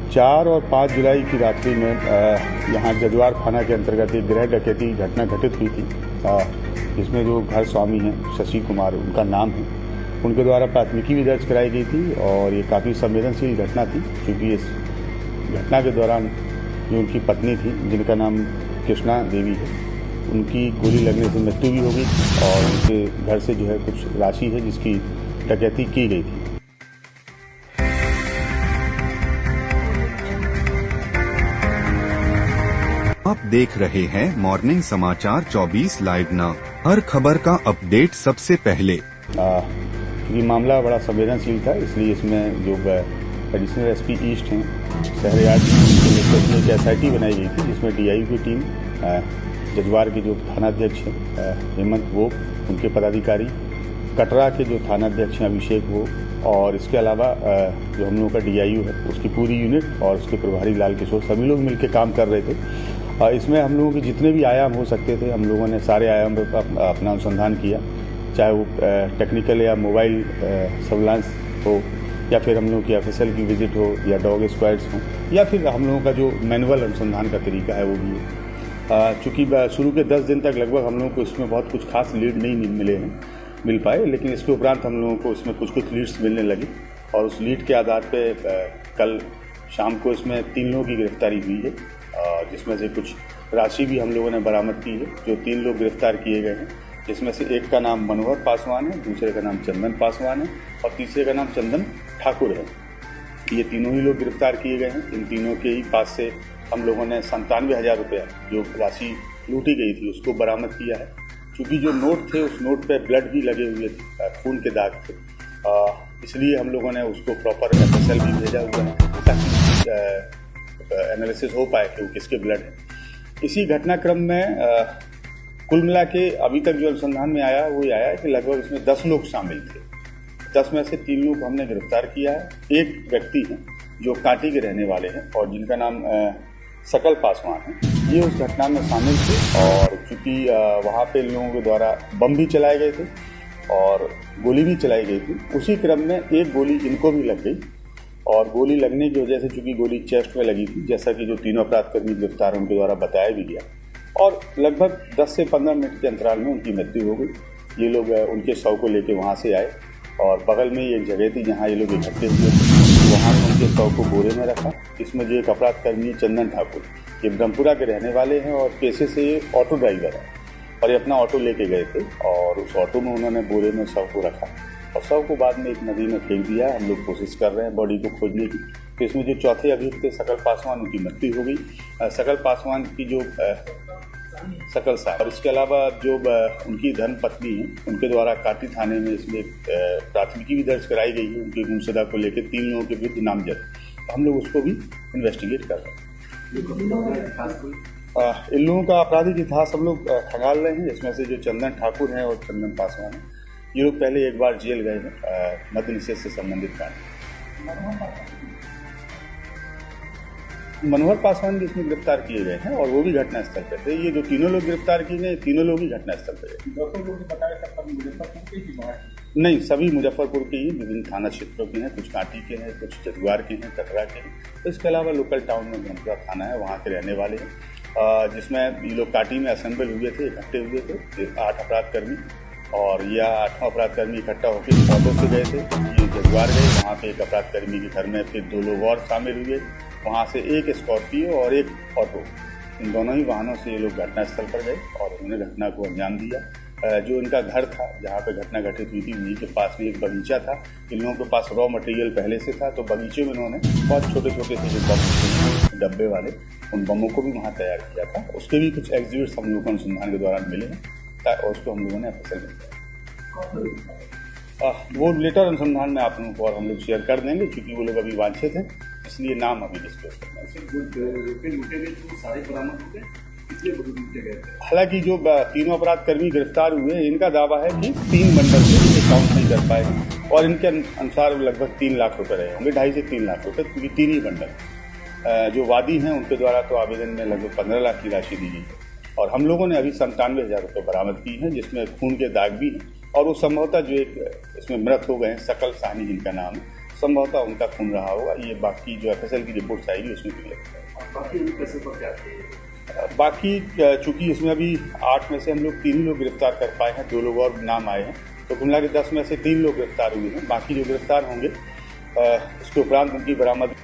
4 और 5 जुलाई की रात्रि में यहाँ जजवार थाना के अंतर्गत एक गृह डकैती घटना घटित हुई थी, जिसमें जो घर स्वामी हैं शशि कुमार उनका नाम है, उनके द्वारा प्राथमिकी भी दर्ज कराई गई थी और ये काफ़ी संवेदनशील घटना थी, क्योंकि इस घटना के दौरान जो उनकी पत्नी थी जिनका नाम कृष्णा देवी है, उनकी गोली लगने से मृत्यु भी हो गई और उनके घर से जो है कुछ राशि है जिसकी डकैती की गई थी। आप देख रहे हैं मॉर्निंग समाचार 24 लाइव नाउ, हर खबर का अपडेट सबसे पहले। क्योंकि मामला बड़ा संवेदनशील था, इसलिए इसमें जो एडिशनल एसपी ईस्ट हैं शहरयार्ड में एक SIT बनाई गई थी, जिसमें DIU की टीम, जजवार के जो थानाध्यक्ष हैं हेमंत वो, उनके पदाधिकारी, कटरा के जो थानाध्यक्ष हैं अभिषेक वो, और इसके अलावा जो हम लोगों का DIU है उसकी पूरी यूनिट और उसके प्रभारी लाल किशोर, सभी लोग मिलकर काम कर रहे थे। इसमें हम लोगों के जितने भी आयाम हो सकते थे, हम लोगों ने सारे आयाम पर अपना अनुसंधान किया, चाहे वो टेक्निकल या मोबाइल सर्विलांस हो, या फिर हम लोगों की FSL की विजिट हो, या डॉग स्क्वाड्स हो, या फिर हम लोगों का जो मैनुअल अनुसंधान का तरीका है वो भी है। चूँकि शुरू के 10 दिन तक लगभग हम लोगों को इसमें बहुत कुछ खास लीड नहीं मिल पाए, लेकिन इसके उपरांत हम लोगों को इसमें कुछ लीड्स मिलने लगी और उस लीड के आधार पे कल शाम को इसमें 3 लोगों की गिरफ्तारी हुई है, जिसमें से कुछ राशि भी हम लोगों ने बरामद की है। जो 3 लोग गिरफ्तार किए गए हैं, जिसमें से एक का नाम मनोहर पासवान है, दूसरे का नाम चंदन पासवान है और तीसरे का नाम चंदन ठाकुर है। ये तीनों ही लोग गिरफ्तार किए गए हैं। इन तीनों के ही पास से हम लोगों ने 97,000 रुपया जो राशि लूटी गई थी उसको बरामद किया है। चूँकि जो नोट थे उस नोट पे ब्लड भी लगे हुए थे, खून के दाग थे, इसलिए हम लोगों ने उसको प्रॉपर FSL भी भेजा हुआ है ताकि एनालिसिस हो पाए कि वो किसके ब्लड है। इसी घटनाक्रम में कुल मिला के अभी तक जो अनुसंधान में आया वो ये आया कि लगभग इसमें 10 लोग शामिल थे। 10 में से 3 लोग हमने गिरफ्तार किया है। एक व्यक्ति है जो कांटी के रहने वाले हैं और जिनका नाम सकल पासवान है, ये उस घटना में शामिल थे और चूँकि वहाँ पे लोगों के द्वारा बम भी चलाए गए थे और गोली भी चलाई गई थी। उसी क्रम में एक गोली इनको भी लग गई और गोली लगने की वजह से चूंकि गोली चेस्ट में लगी थी, जैसा कि जो तीनों अपराधकर्मी गिरफ्तार उनके द्वारा बताया भी गया, और लगभग 10 से 15 मिनट के अंतराल में उनकी मृत्यु हो गई। ये लोग उनके शव को लेकर वहाँ से आए और बगल में एक जगह थी जहाँ ये लोग इकट्ठे हुए थे, वहाँ उनके शव को बोरे में रखा। इसमें जो एक अपराधकर्मी चंदन ठाकुर, ये ब्रह्मपुरा के रहने वाले हैं और पेशे से ये ऑटो ड्राइवर है और ये अपना ऑटो लेके गए थे और उस ऑटो में उन्होंने बोरे में शव को रखा और शव को बाद में एक नदी में फेंक दिया। हम लोग कोशिश कर रहे हैं बॉडी को खोजने की। तो इसमें जो चौथे अभियुक्त थे सकल पासवान, उनकी मृत्यु हो गई। सकल पासवान की जो सकल साहब और इसके अलावा जो उनकी धर्म पत्नी है, उनके द्वारा काटी थाने में इसमें प्राथमिकी भी दर्ज कराई गई है उनकी गुमशुदा को लेकर 3 लोगों के विरुद्ध नामजद। हम लोग उसको भी इन्वेस्टिगेट कर रहे हैं। इन लोगों का आपराधिक इतिहास हम लोग खंगाल रहे हैं। इसमें से जो चंदन ठाकुर हैं और चंदन पासवान है, ये लोग पहले एक बार जेल गए हैं मद्य निषेध से संबंधित कांड। मनोहर पासवान भी इसमें गिरफ्तार किए गए हैं और वो भी घटनास्थल पर थे। ये जो 3 लोग गिरफ्तार किए गए, 3 लोग ही घटनास्थल पर नहीं, सभी मुजफ्फरपुर के ही विभिन्न थाना क्षेत्रों के हैं, कुछ कांटी के हैं, कुछ जजवार के हैं, कटरा के हैं। तो इसके अलावा लोकल टाउन में ब्रह्मपुरा थाना है, वहाँ के रहने वाले हैं, जिसमें ये लोग कांटी में असेंबल हुए थे, इकट्ठे हुए थे 8 अपराधकर्मी और यह 8वां अपराधकर्मी इकट्ठा होकर ऑटो से गए थे। ये जजवार गए, वहाँ पे एक अपराधकर्मी के घर में फिर 2 लोग और शामिल हुए, वहाँ से एक स्कॉर्पियो और एक ऑटो, इन दोनों ही वाहनों से ये लोग घटनास्थल पर गए और उन्होंने घटना को अंजाम दिया। जो इनका घर था जहाँ पे घटना घटित हुई थी, उन्हीं के पास में एक बगीचा था। इन लोगों के पास रॉ मटेरियल पहले से था, तो बगीचे में उन्होंने बहुत छोटे छोटे से जो बम डब्बे वाले, उन बमों को भी वहाँ तैयार किया था। उसके भी कुछ एग्जिबिट्स हम लोगों को अनुसंधान के दौरान मिले हैं और उसको हम लोगों ने FSL किया। वो लेटर अनुसंधान में आप लोगों को और हम लोग शेयर कर देंगे, क्योंकि वो लोग अभी वांछित हैं, इसलिए नाम अभी डिस्क्लोज करना है। हालांकि जो 3 अपराधकर्मी गिरफ्तार हुए, इनका दावा है कि 3 बंडल से काउंट नहीं कर पाए और इनके अनुसार लगभग 3 लाख रुपए रहे होंगे, 2.5 से 3 लाख रुपए, क्योंकि 3 ही बंडल। जो वादी हैं उनके द्वारा तो आवेदन में लगभग 15 लाख की राशि दी गई है और हम लोगों ने अभी 97,000 रुपये बरामद की हैं, जिसमें खून के दाग भी हैं और वो संभवतः जो एक इसमें मृत हो गए हैं, सकल साहनी जिनका नाम है, संभवतः उनका खून रहा होगा। ये बाकी जो FSL की रिपोर्ट आएगी उसमें क्लियर होगा। बाकी उन्हें कैसे पर क्या है? बाकी चूंकि इसमें अभी 8 में से हम लोग 3 ही लोग गिरफ्तार कर पाए हैं, 2 लोग और नाम आए हैं, तो कुल मिला के 10 में से 3 लोग गिरफ्तार हुए हैं। बाकी जो गिरफ्तार होंगे उसके उपरांत उनकी बरामद